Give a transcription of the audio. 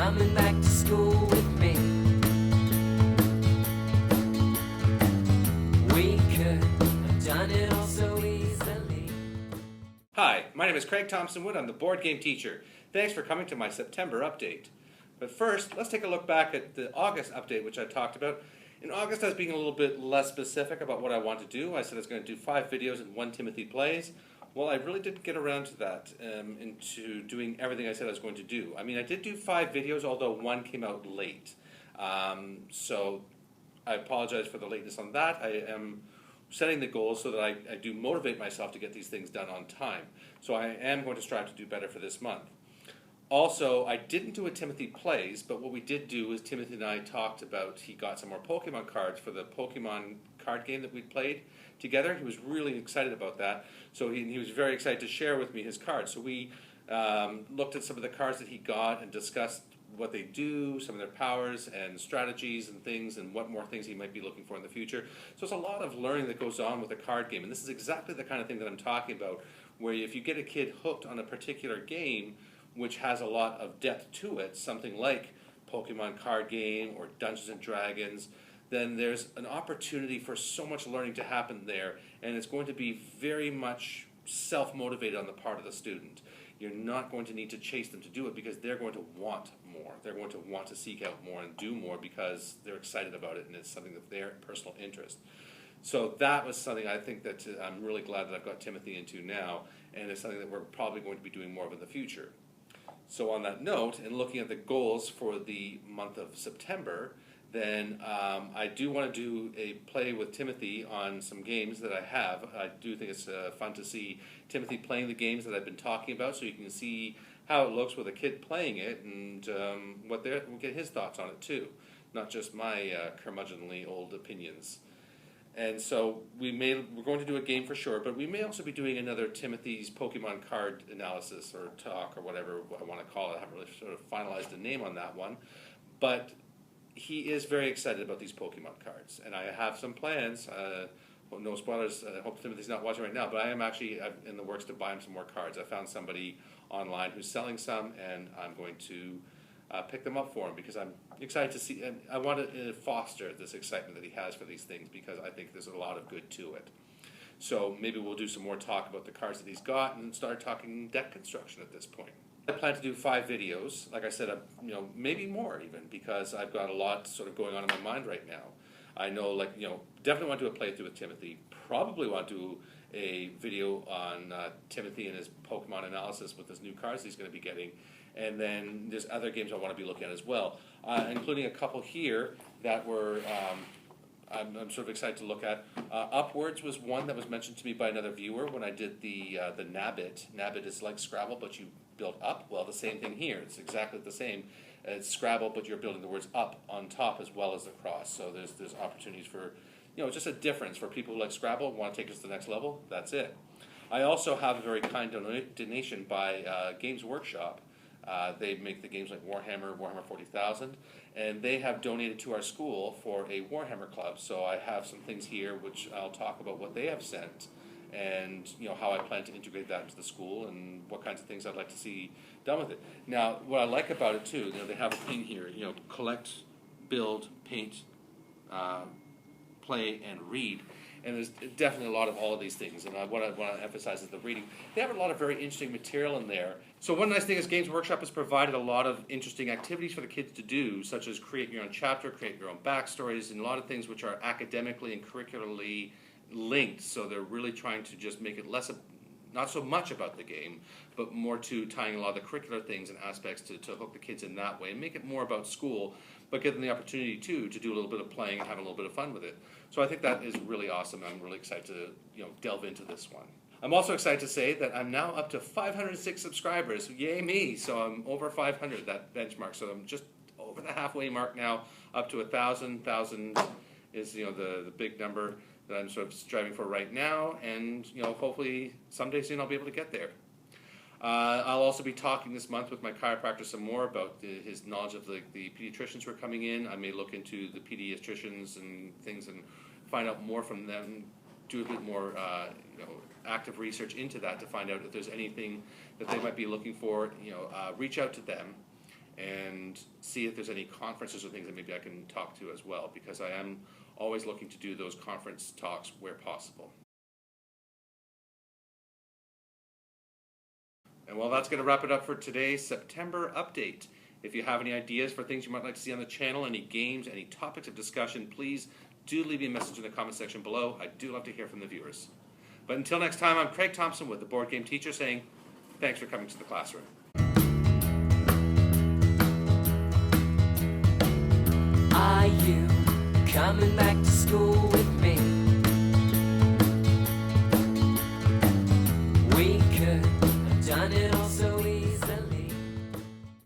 coming back to school with me. We could have done it all so easily. Hi, my name is Craig Thompson Wood. I'm the board game teacher. Thanks for coming to my September update. But first, let's take a look back at the August update, which I talked about. In August, I was being a little bit less specific about what I want to do. I said I was going to do 5 videos and 1 Timothy Plays. Well, I really didn't get around to that, into doing everything I said I was going to do. I mean, I did do 5 videos, although 1 came out late. So I apologize for the lateness on that. I am setting the goals so that I do motivate myself to get these things done on time. So I am going to strive to do better for this month. Also, I didn't do a Timothy Plays, but what we did do is Timothy and I talked about, he got some more Pokemon cards for the Pokemon card game that we played together. He was really excited about that, so he was very excited to share with me his cards. So we looked at some of the cards that he got and discussed what they do, some of their powers and strategies and things, and what more things he might be looking for in the future. So it's a lot of learning that goes on with a card game, and this is exactly the kind of thing that I'm talking about, where if you get a kid hooked on a particular game, which has a lot of depth to it, something like Pokemon card game or Dungeons and Dragons, then there's an opportunity for so much learning to happen there, and it's going to be very much self-motivated on the part of the student. You're not going to need to chase them to do it because they're going to want more. They're going to want to seek out more and do more because they're excited about it and it's something of their personal interest. So that was something I think that I'm really glad that I've got Timothy into now, and it's something that we're probably going to be doing more of in the future. So on that note, and looking at the goals for the month of September, then I do want to do a play with Timothy on some games that I have. I do think it's fun to see Timothy playing the games that I've been talking about, so you can see how it looks with a kid playing it, and we'll get his thoughts on it too, not just my curmudgeonly old opinions. And so we're going to do a game for sure, but we may also be doing another Timothy's Pokemon card analysis or talk or whatever I want to call it. I haven't really sort of finalized a name on that one. But he is very excited about these Pokemon cards, and I have some plans. Well, no spoilers, I hope Timothy's not watching right now, but I am actually in the works to buy him some more cards. I found somebody online who's selling some, and I'm going to pick them up for him because I'm excited to see, and I want to foster this excitement that he has for these things because I think there's a lot of good to it. So maybe we'll do some more talk about the cards that he's got and start talking deck construction at this point. I plan to do 5 videos, like I said, maybe more even, because I've got a lot sort of going on in my mind right now. I know, definitely want to do a playthrough with Timothy, probably want to do a video on Timothy and his Pokemon analysis with his new cards he's going to be getting. And then there's other games I want to be looking at as well, including a couple here that were I'm sort of excited to look at. Upwards was one that was mentioned to me by another viewer when I did the Nabbit. Nabbit is like Scrabble, but you build up. Well, the same thing here. It's exactly the same. It's Scrabble, but you're building the words up on top as well as across. So there's opportunities for, just a difference for people who like Scrabble and want to take us to the next level. That's it. I also have a very kind donation by Games Workshop. They make the games like Warhammer 40,000, and they have donated to our school for a Warhammer club. So I have some things here which I'll talk about what they have sent, and how I plan to integrate that into the school, and what kinds of things I'd like to see done with it. Now, what I like about it too, they have a thing here, collect, build, paint, play, and read. And there's definitely a lot of all of these things, and what I want to emphasize is the reading. They have a lot of very interesting material in there. So one nice thing is Games Workshop has provided a lot of interesting activities for the kids to do, such as create your own chapter, create your own backstories, and a lot of things which are academically and curricularly linked. So they're really trying to just make it not so much about the game, but more to tying a lot of the curricular things and aspects to hook the kids in that way and make it more about school, but give them the opportunity to do a little bit of playing and have a little bit of fun with it. So I think that is really awesome. I'm really excited to delve into this one. I'm also excited to say that I'm now up to 506 subscribers. Yay me! So I'm over 500, that benchmark. So I'm just over the halfway mark now, up to 1,000. 1,000 is the big number that I'm sort of striving for right now, and hopefully someday soon I'll be able to get there. I'll also be talking this month with my chiropractor some more about his knowledge of the pediatricians who are coming in. I may look into the pediatricians and things and find out more from them, do a bit more active research into that to find out if there's anything that they might be looking for. Reach out to them and see if there's any conferences or things that maybe I can talk to as well, because I am always looking to do those conference talks where possible. And well, that's going to wrap it up for today's September update. If you have any ideas for things you might like to see on the channel, any games, any topics of discussion, please do leave me a message in the comment section below. I do love to hear from the viewers. But until next time, I'm Craig Thompson with the Board Game Teacher saying, thanks for coming to the classroom. Are you coming back to school?